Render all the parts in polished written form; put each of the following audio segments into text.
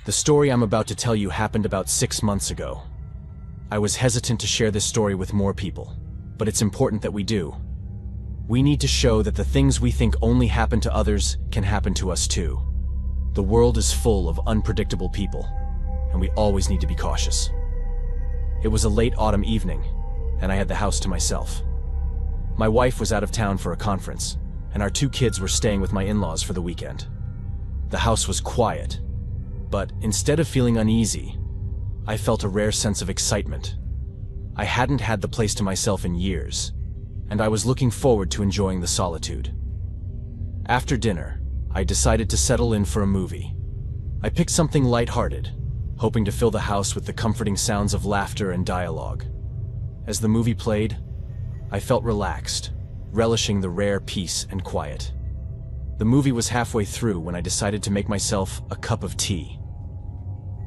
The story I'm about to tell you happened about 6 months ago. I was hesitant to share this story with more people, but it's important that we do. We need to show that the things we think only happen to others can happen to us too. The world is full of unpredictable people, and we always need to be cautious. It was a late autumn evening, and I had the house to myself. My wife was out of town for a conference, and our 2 kids were staying with my in-laws for the weekend. The house was quiet, but instead of feeling uneasy, I felt a rare sense of excitement. I hadn't had the place to myself in years, and I was looking forward to enjoying the solitude. After dinner, I decided to settle in for a movie. I picked something lighthearted, hoping to fill the house with the comforting sounds of laughter and dialogue. As the movie played, I felt relaxed, relishing the rare peace and quiet. The movie was halfway through when I decided to make myself a cup of tea.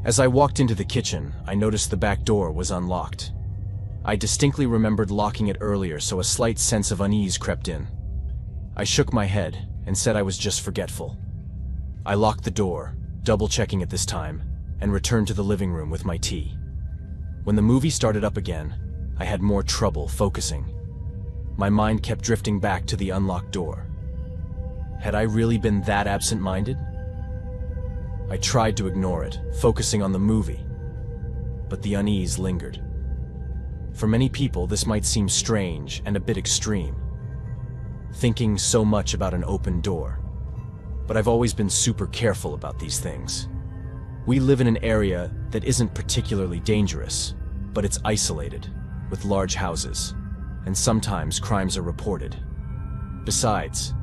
As I walked into the kitchen, I noticed the back door was unlocked. I distinctly remembered locking it earlier, so a slight sense of unease crept in. I shook my head and said I was just forgetful. I locked the door, double-checking it this time, and returned to the living room with my tea. When the movie started up again, I had more trouble focusing. My mind kept drifting back to the unlocked door. Had I really been that absent-minded? I tried to ignore it, focusing on the movie, but the unease lingered. For many people, this might seem strange and a bit extreme, thinking so much about an open door. But I've always been super careful about these things. We live in an area that isn't particularly dangerous, but it's isolated, with large houses, and sometimes crimes are reported. Besides,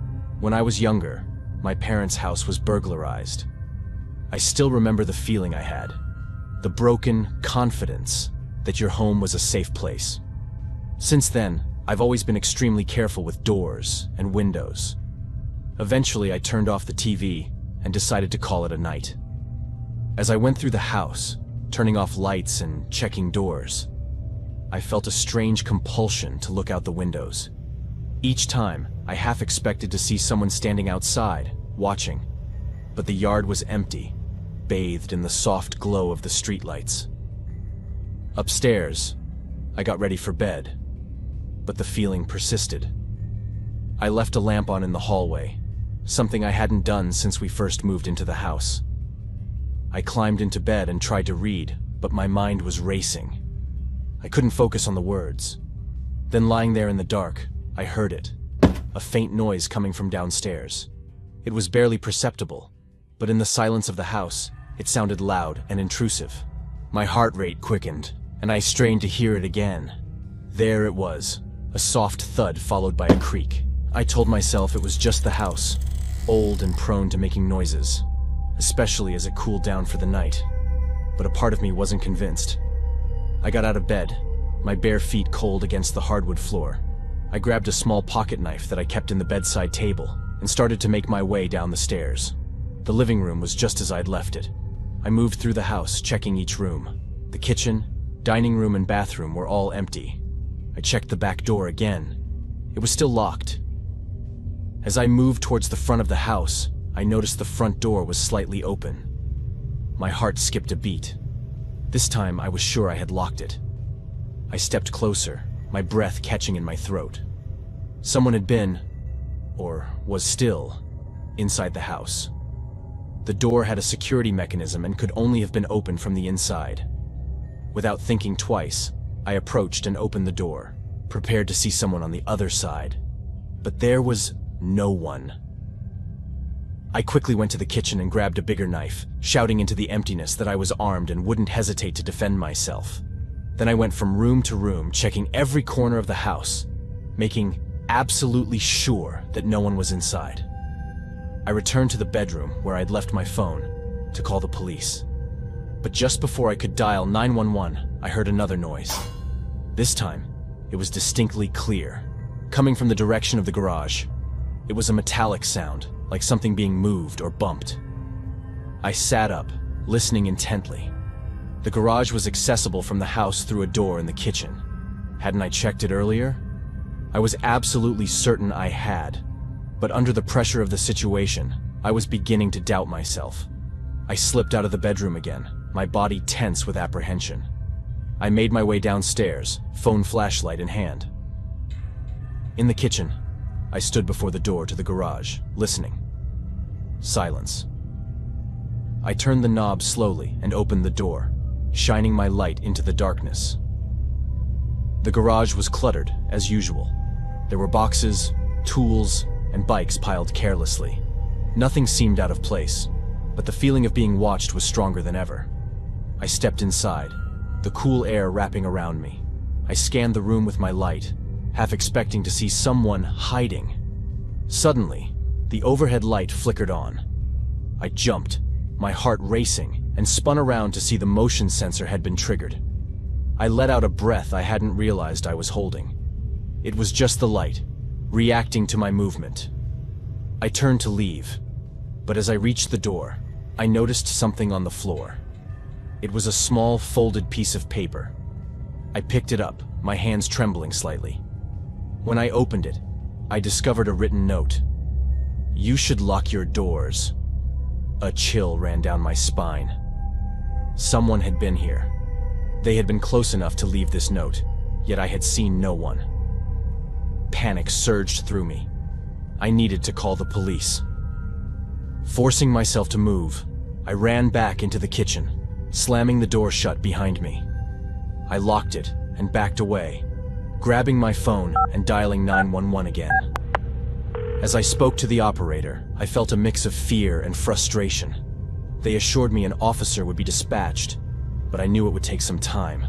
when I was younger, my parents' house was burglarized. I still remember the feeling I had, the broken confidence that your home was a safe place. Since then, I've always been extremely careful with doors and windows. Eventually, I turned off the TV and decided to call it a night. As I went through the house, turning off lights and checking doors, I felt a strange compulsion to look out the windows. Each time, I half expected to see someone standing outside, watching, but the yard was empty, bathed in the soft glow of the streetlights. Upstairs, I got ready for bed, but the feeling persisted. I left a lamp on in the hallway, something I hadn't done since we first moved into the house. I climbed into bed and tried to read, but my mind was racing. I couldn't focus on the words. Then lying there in the dark, I heard it, a faint noise coming from downstairs. It was barely perceptible, but in the silence of the house, it sounded loud and intrusive. My heart rate quickened, and I strained to hear it again. There it was, a soft thud followed by a creak. I told myself it was just the house, old and prone to making noises, especially as it cooled down for the night. But a part of me wasn't convinced. I got out of bed, my bare feet cold against the hardwood floor. I grabbed a small pocket knife that I kept in the bedside table and started to make my way down the stairs. The living room was just as I'd left it. I moved through the house, checking each room. The kitchen, dining room, and bathroom were all empty. I checked the back door again. It was still locked. As I moved towards the front of the house, I noticed the front door was slightly open. My heart skipped a beat. This time, I was sure I had locked it. I stepped closer, my breath catching in my throat. Someone had been, or was still, inside the house. The door had a security mechanism and could only have been opened from the inside. Without thinking twice, I approached and opened the door, prepared to see someone on the other side. But there was no one. I quickly went to the kitchen and grabbed a bigger knife, shouting into the emptiness that I was armed and wouldn't hesitate to defend myself. Then I went from room to room, checking every corner of the house, making absolutely sure that no one was inside. I returned to the bedroom where I'd left my phone to call the police. But just before I could dial 911, I heard another noise. This time, it was distinctly clear, coming from the direction of the garage. It was a metallic sound, like something being moved or bumped. I sat up, listening intently. The garage was accessible from the house through a door in the kitchen. Hadn't I checked it earlier? I was absolutely certain I had, but under the pressure of the situation, I was beginning to doubt myself. I slipped out of the bedroom again, my body tense with apprehension. I made my way downstairs, phone flashlight in hand. In the kitchen, I stood before the door to the garage, listening. Silence. I turned the knob slowly and opened the door, shining my light into the darkness. The garage was cluttered, as usual. There were boxes, tools, and bikes piled carelessly. Nothing seemed out of place, but the feeling of being watched was stronger than ever. I stepped inside, the cool air wrapping around me. I scanned the room with my light, half expecting to see someone hiding. Suddenly, the overhead light flickered on. I jumped, my heart racing, and spun around to see the motion sensor had been triggered. I let out a breath I hadn't realized I was holding. It was just the light, reacting to my movement. I turned to leave, but as I reached the door, I noticed something on the floor. It was a small, folded piece of paper. I picked it up, my hands trembling slightly. When I opened it, I discovered a written note. "You should lock your doors." A chill ran down my spine. Someone had been here. They had been close enough to leave this note, yet I had seen no one. Panic surged through me. I needed to call the police. Forcing myself to move, I ran back into the kitchen, slamming the door shut behind me. I locked it and backed away, grabbing my phone and dialing 911 again. As I spoke to the operator, I felt a mix of fear and frustration. They assured me an officer would be dispatched, but I knew it would take some time.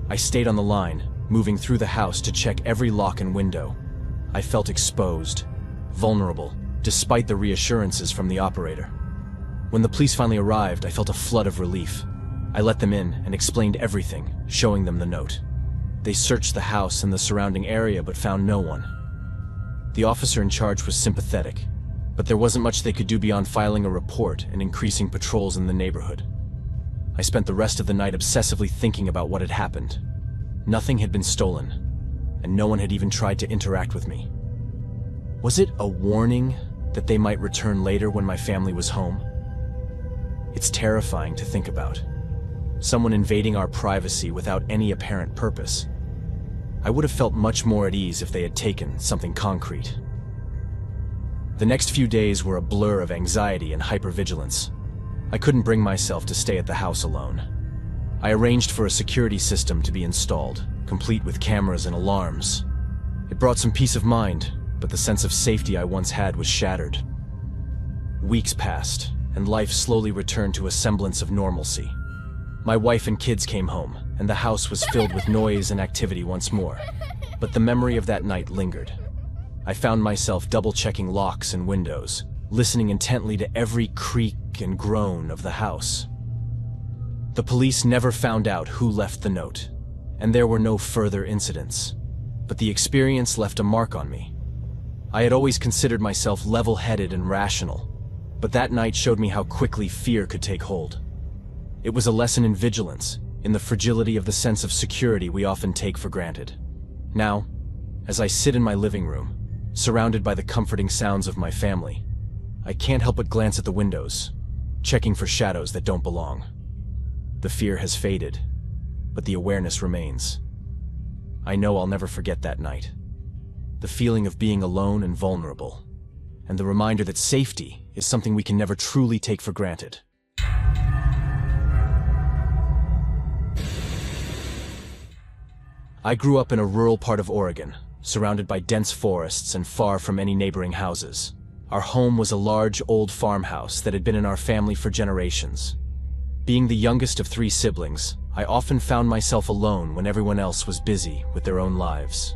I stayed on the line, moving through the house to check every lock and window. I felt exposed, vulnerable, despite the reassurances from the operator. When the police finally arrived, I felt a flood of relief. I let them in and explained everything, showing them the note. They searched the house and the surrounding area but found no one. The officer in charge was sympathetic, but there wasn't much they could do beyond filing a report and increasing patrols in the neighborhood. I spent the rest of the night obsessively thinking about what had happened. Nothing had been stolen, and no one had even tried to interact with me. Was it a warning that they might return later when my family was home? It's terrifying to think about. Someone invading our privacy without any apparent purpose. I would have felt much more at ease if they had taken something concrete. The next few days were a blur of anxiety and hypervigilance. I couldn't bring myself to stay at the house alone. I arranged for a security system to be installed, complete with cameras and alarms. It brought some peace of mind, but the sense of safety I once had was shattered. Weeks passed, and life slowly returned to a semblance of normalcy. My wife and kids came home, and the house was filled with noise and activity once more. But the memory of that night lingered. I found myself double-checking locks and windows, listening intently to every creak and groan of the house. The police never found out who left the note, and there were no further incidents. But the experience left a mark on me. I had always considered myself level-headed and rational, but that night showed me how quickly fear could take hold. It was a lesson in vigilance, in the fragility of the sense of security we often take for granted. Now, as I sit in my living room, surrounded by the comforting sounds of my family, I can't help but glance at the windows, checking for shadows that don't belong. The fear has faded, but the awareness remains. I know I'll never forget that night. The feeling of being alone and vulnerable, and the reminder that safety is something we can never truly take for granted. I grew up in a rural part of Oregon, surrounded by dense forests and far from any neighboring houses. Our home was a large, old farmhouse that had been in our family for generations. Being the youngest of 3 siblings, I often found myself alone when everyone else was busy with their own lives.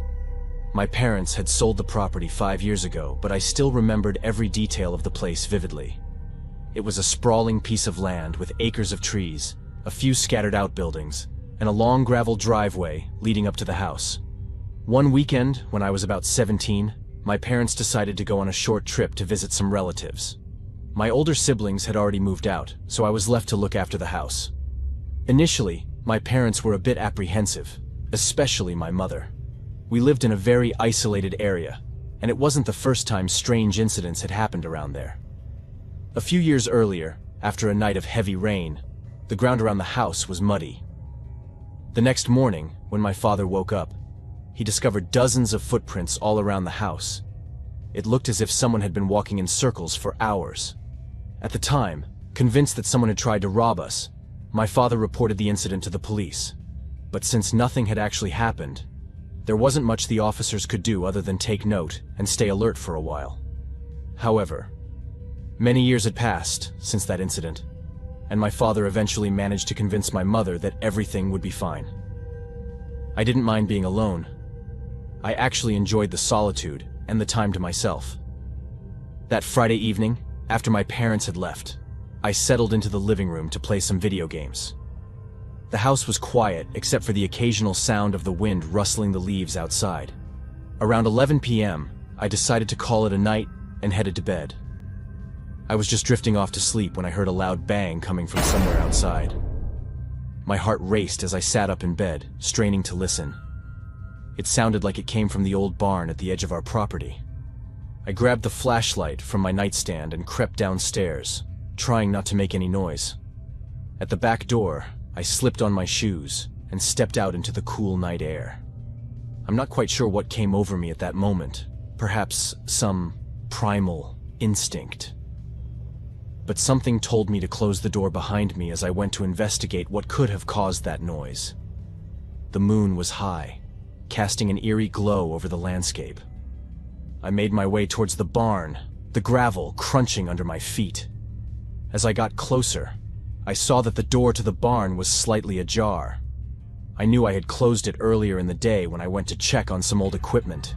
My parents had sold the property 5 years ago, but I still remembered every detail of the place vividly. It was a sprawling piece of land with acres of trees, a few scattered outbuildings, and a long gravel driveway leading up to the house. One weekend, when I was about 17, my parents decided to go on a short trip to visit some relatives. My older siblings had already moved out, so I was left to look after the house. Initially, my parents were a bit apprehensive, especially my mother. We lived in a very isolated area, and it wasn't the first time strange incidents had happened around there. A few years earlier, After a night of heavy rain, the ground around the house was muddy. The next morning, when my father woke up, he discovered dozens of footprints all around the house. It looked as if someone had been walking in circles for hours. At the time, convinced that someone had tried to rob us, my father reported the incident to the police. But since nothing had actually happened, there wasn't much the officers could do other than take note and stay alert for a while. However, many years had passed since that incident, and my father eventually managed to convince my mother that everything would be fine. I didn't mind being alone. I actually enjoyed the solitude and the time to myself. That Friday evening, after my parents had left, I settled into the living room to play some video games. The house was quiet except for the occasional sound of the wind rustling the leaves outside. Around 11 p.m., I decided to call it a night and headed to bed. I was just drifting off to sleep when I heard a loud bang coming from somewhere outside. My heart raced as I sat up in bed, straining to listen. It sounded like it came from the old barn at the edge of our property. I grabbed the flashlight from my nightstand and crept downstairs, trying not to make any noise. At the back door, I slipped on my shoes and stepped out into the cool night air. I'm not quite sure what came over me at that moment, perhaps some primal instinct. But something told me to close the door behind me as I went to investigate what could have caused that noise. The moon was high, casting an eerie glow over the landscape. I made my way towards the barn, the gravel crunching under my feet. As I got closer, I saw that the door to the barn was slightly ajar. I knew I had closed it earlier in the day when I went to check on some old equipment.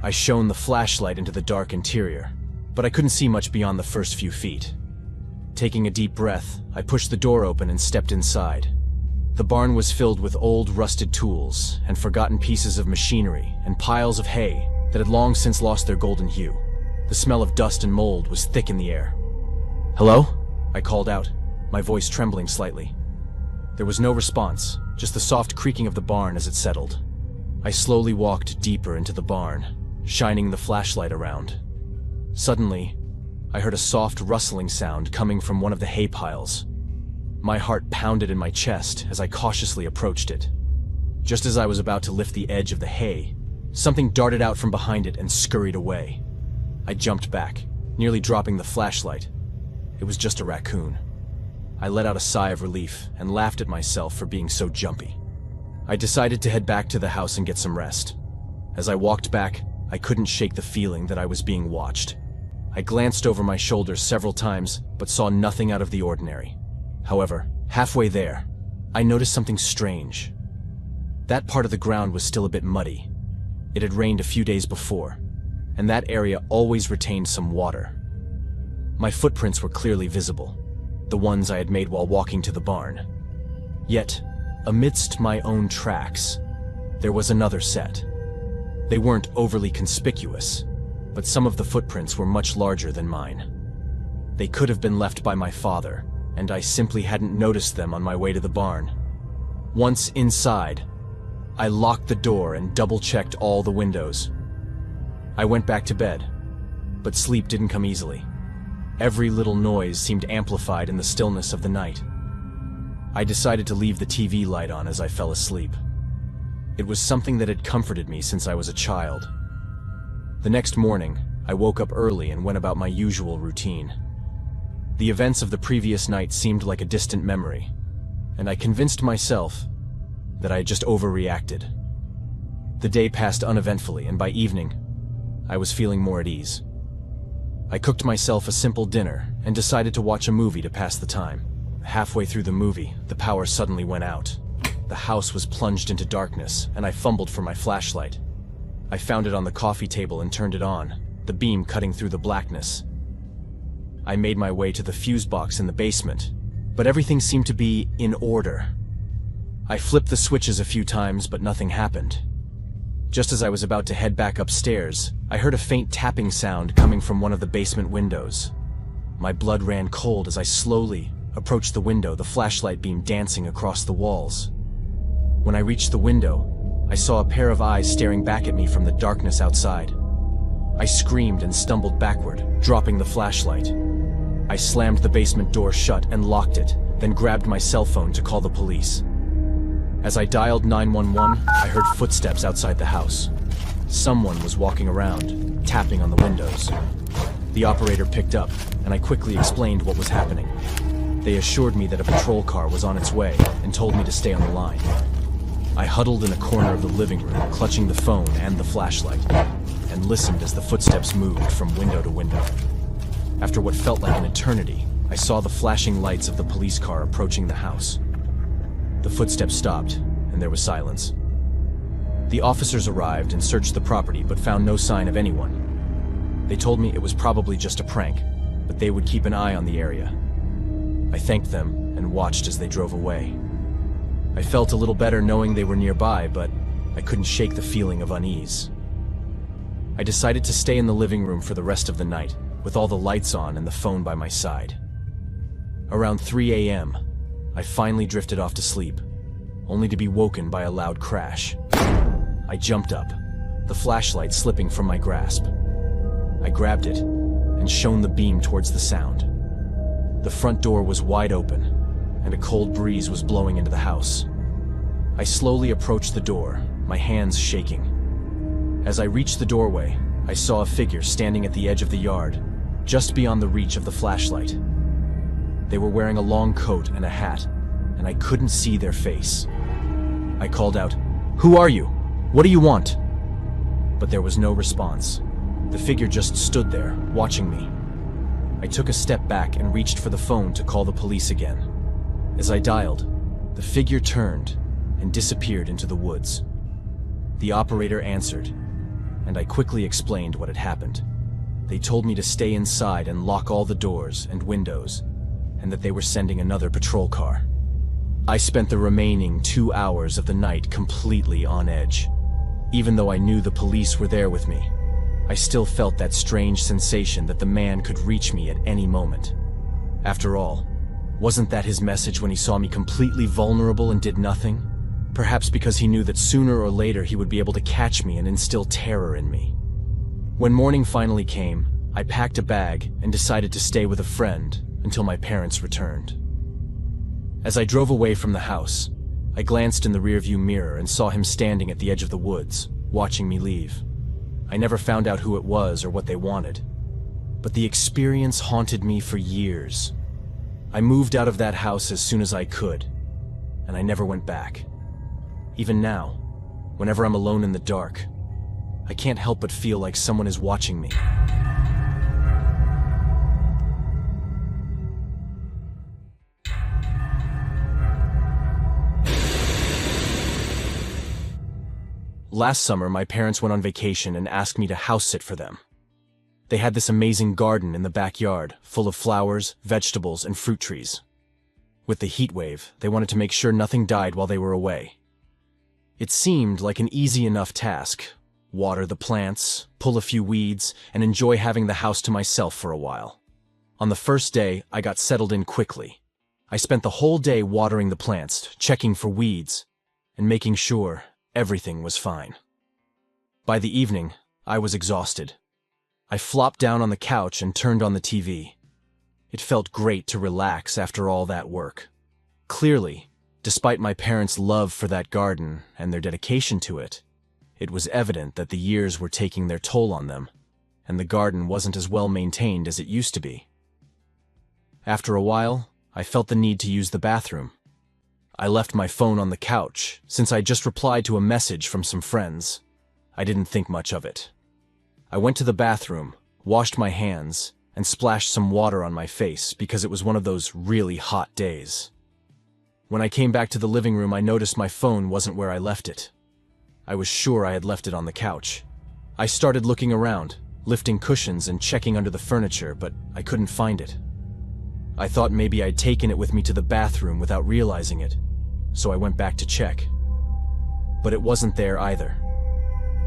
I shone the flashlight into the dark interior, but I couldn't see much beyond the first few feet. Taking a deep breath, I pushed the door open and stepped inside. The barn was filled with old, rusted tools and forgotten pieces of machinery and piles of hay that had long since lost their golden hue. The smell of dust and mold was thick in the air. "Hello?" I called out, my voice trembling slightly. There was no response, just the soft creaking of the barn as it settled. I slowly walked deeper into the barn, shining the flashlight around. Suddenly, I heard a soft rustling sound coming from one of the hay piles. My heart pounded in my chest as I cautiously approached it. Just as I was about to lift the edge of the hay, something darted out from behind it and scurried away. I jumped back, nearly dropping the flashlight. It was just a raccoon. I let out a sigh of relief and laughed at myself for being so jumpy. I decided to head back to the house and get some rest. As I walked back, I couldn't shake the feeling that I was being watched. I glanced over my shoulder several times, but saw nothing out of the ordinary. However, halfway there, I noticed something strange. That part of the ground was still a bit muddy. It had rained a few days before, and that area always retained some water. My footprints were clearly visible, the ones I had made while walking to the barn. Yet, amidst my own tracks, there was another set. They weren't overly conspicuous, but some of the footprints were much larger than mine. They could have been left by my father, and I simply hadn't noticed them on my way to the barn. Once inside, I locked the door and double-checked all the windows. I went back to bed, but sleep didn't come easily. Every little noise seemed amplified in the stillness of the night. I decided to leave the TV light on as I fell asleep. It was something that had comforted me since I was a child. The next morning, I woke up early and went about my usual routine. The events of the previous night seemed like a distant memory, and I convinced myself that I had just overreacted. The day passed uneventfully, and by evening, I was feeling more at ease. I cooked myself a simple dinner and decided to watch a movie to pass the time. Halfway through the movie, the power suddenly went out. The house was plunged into darkness, and I fumbled for my flashlight. I found it on the coffee table and turned it on, the beam cutting through the blackness. I made my way to the fuse box in the basement, but everything seemed to be in order. I flipped the switches a few times, but nothing happened. Just as I was about to head back upstairs, I heard a faint tapping sound coming from one of the basement windows. My blood ran cold as I slowly approached the window, the flashlight beam dancing across the walls. When I reached the window, I saw a pair of eyes staring back at me from the darkness outside. I screamed and stumbled backward, dropping the flashlight. I slammed the basement door shut and locked it, then grabbed my cell phone to call the police. As I dialed 911, I heard footsteps outside the house. Someone was walking around, tapping on the windows. The operator picked up, and I quickly explained what was happening. They assured me that a patrol car was on its way and told me to stay on the line. I huddled in a corner of the living room, clutching the phone and the flashlight, and listened as the footsteps moved from window to window. After what felt like an eternity, I saw the flashing lights of the police car approaching the house. The footsteps stopped, and there was silence. The officers arrived and searched the property, but found no sign of anyone. They told me it was probably just a prank, but they would keep an eye on the area. I thanked them and watched as they drove away. I felt a little better knowing they were nearby, but I couldn't shake the feeling of unease. I decided to stay in the living room for the rest of the night, with all the lights on and the phone by my side. Around 3 a.m., I finally drifted off to sleep, only to be woken by a loud crash. I jumped up, the flashlight slipping from my grasp. I grabbed it and shone the beam towards the sound. The front door was wide open, and a cold breeze was blowing into the house. I slowly approached the door, my hands shaking. As I reached the doorway, I saw a figure standing at the edge of the yard, just beyond the reach of the flashlight. They were wearing a long coat and a hat, and I couldn't see their face. I called out, "Who are you? What do you want?" But there was no response. The figure just stood there, watching me. I took a step back and reached for the phone to call the police again. As I dialed, the figure turned and disappeared into the woods. The operator answered, and I quickly explained what had happened. They told me to stay inside and lock all the doors and windows, and that they were sending another patrol car. I spent the remaining 2 hours of the night completely on edge. Even though I knew the police were there with me, I still felt that strange sensation that the man could reach me at any moment. After all, wasn't that his message when he saw me completely vulnerable and did nothing? Perhaps because he knew that sooner or later he would be able to catch me and instill terror in me. When morning finally came, I packed a bag and decided to stay with a friend until my parents returned. As I drove away from the house, I glanced in the rearview mirror and saw him standing at the edge of the woods, watching me leave. I never found out who it was or what they wanted, but the experience haunted me for years. I moved out of that house as soon as I could, and I never went back. Even now, whenever I'm alone in the dark, I can't help but feel like someone is watching me. Last summer, my parents went on vacation and asked me to house sit for them. They had this amazing garden in the backyard, full of flowers, vegetables, and fruit trees. With the heat wave, they wanted to make sure nothing died while they were away. It seemed like an easy enough task: water the plants, pull a few weeds, and enjoy having the house to myself for a while. On the first day, I got settled in quickly. I spent the whole day watering the plants, checking for weeds, and making sure everything was fine. By the evening, I was exhausted. I flopped down on the couch and turned on the TV. It felt great to relax after all that work. Clearly, despite my parents' love for that garden and their dedication to it, it was evident that the years were taking their toll on them, and the garden wasn't as well maintained as it used to be. After a while, I felt the need to use the bathroom. I left my phone on the couch, since I just replied to a message from some friends. I didn't think much of it. I went to the bathroom, washed my hands, and splashed some water on my face because it was one of those really hot days. When I came back to the living room, I noticed my phone wasn't where I left it. I was sure I had left it on the couch. I started looking around, lifting cushions and checking under the furniture, but I couldn't find it. I thought maybe I'd taken it with me to the bathroom without realizing it, so I went back to check. But it wasn't there either.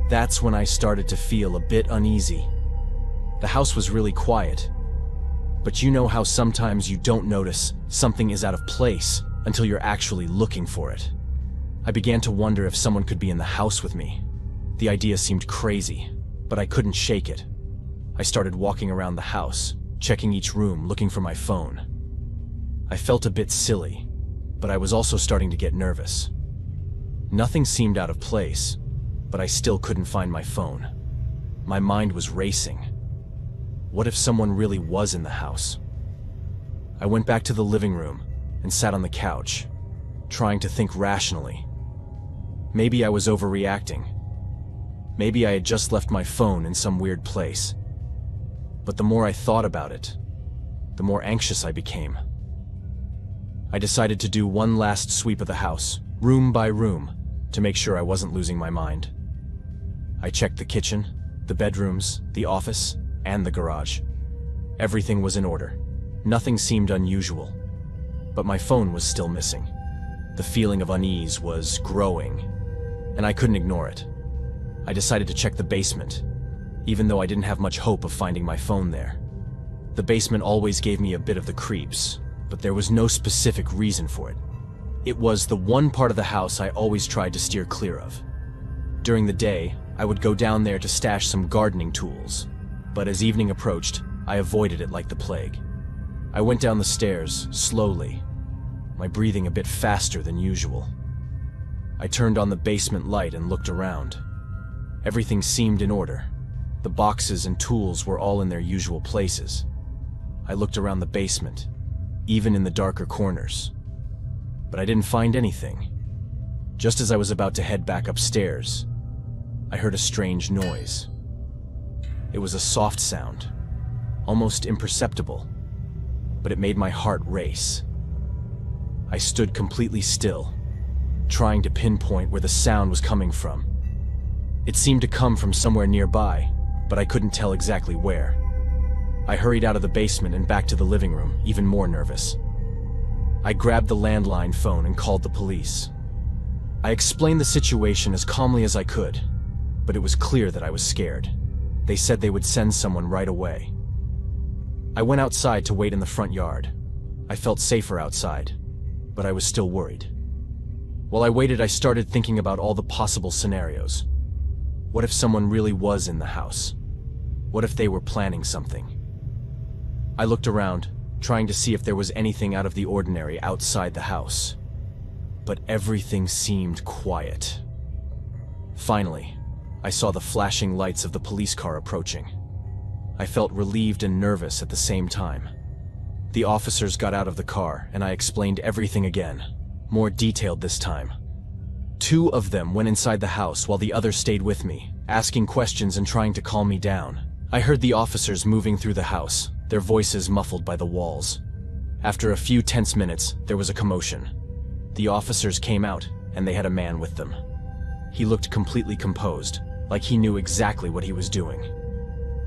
That's when I started to feel a bit uneasy. The house was really quiet, but you know how sometimes you don't notice something is out of place until you're actually looking for it. I began to wonder if someone could be in the house with me. The idea seemed crazy, but I couldn't shake it. I started walking around the house, checking each room, looking for my phone. I felt a bit silly, but I was also starting to get nervous. Nothing seemed out of place, but I still couldn't find my phone. My mind was racing. What if someone really was in the house? I went back to the living room and sat on the couch, trying to think rationally. Maybe I was overreacting. Maybe I had just left my phone in some weird place. But the more I thought about it, the more anxious I became. I decided to do one last sweep of the house, room by room, to make sure I wasn't losing my mind. I checked the kitchen, the bedrooms, the office, and the garage. Everything was in order. Nothing seemed unusual. But my phone was still missing. The feeling of unease was growing, and I couldn't ignore it. I decided to check the basement, even though I didn't have much hope of finding my phone there. The basement always gave me a bit of the creeps, but there was no specific reason for it. It was the one part of the house I always tried to steer clear of. During the day, I would go down there to stash some gardening tools, but as evening approached, I avoided it like the plague. I went down the stairs, slowly, my breathing a bit faster than usual. I turned on the basement light and looked around. Everything seemed in order. The boxes and tools were all in their usual places. I looked around the basement, even in the darker corners. But I didn't find anything. Just as I was about to head back upstairs, I heard a strange noise. It was a soft sound, almost imperceptible, but it made my heart race. I stood completely still, trying to pinpoint where the sound was coming from. It seemed to come from somewhere nearby, but I couldn't tell exactly where. I hurried out of the basement and back to the living room, even more nervous. I grabbed the landline phone and called the police. I explained the situation as calmly as I could, but it was clear that I was scared. They said they would send someone right away. I went outside to wait in the front yard. I felt safer outside, but I was still worried. While I waited, I started thinking about all the possible scenarios. What if someone really was in the house? What if they were planning something? I looked around, trying to see if there was anything out of the ordinary outside the house. But everything seemed quiet. Finally, I saw the flashing lights of the police car approaching. I felt relieved and nervous at the same time. The officers got out of the car, and I explained everything again, more detailed this time. 2 of them went inside the house while the others stayed with me, asking questions and trying to calm me down. I heard the officers moving through the house, their voices muffled by the walls. After a few tense minutes, there was a commotion. The officers came out, and they had a man with them. He looked completely composed, like he knew exactly what he was doing.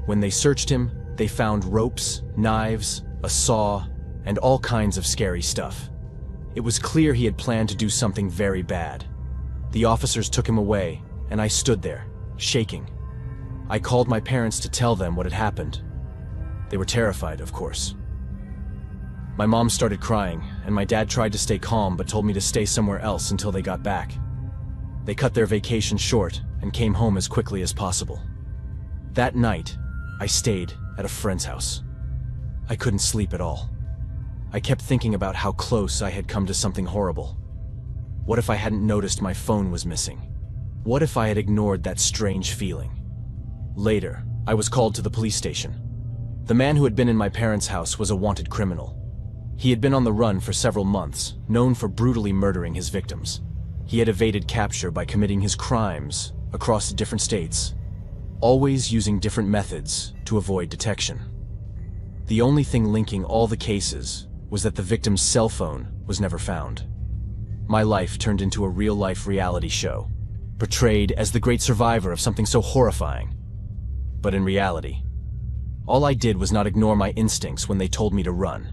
When they searched him, they found ropes, knives, a saw, and all kinds of scary stuff. It was clear he had planned to do something very bad. The officers took him away, and I stood there, shaking. I called my parents to tell them what had happened. They were terrified, of course. My mom started crying, and my dad tried to stay calm but told me to stay somewhere else until they got back. They cut their vacation short and came home as quickly as possible. That night, I stayed at a friend's house. I couldn't sleep at all. I kept thinking about how close I had come to something horrible. What if I hadn't noticed my phone was missing? What if I had ignored that strange feeling? Later, I was called to the police station. The man who had been in my parents' house was a wanted criminal. He had been on the run for several months, known for brutally murdering his victims. He had evaded capture by committing his crimes across different states, always using different methods to avoid detection. The only thing linking all the cases was that the victim's cell phone was never found. My life turned into a real-life reality show, portrayed as the great survivor of something so horrifying. But in reality, all I did was not ignore my instincts when they told me to run.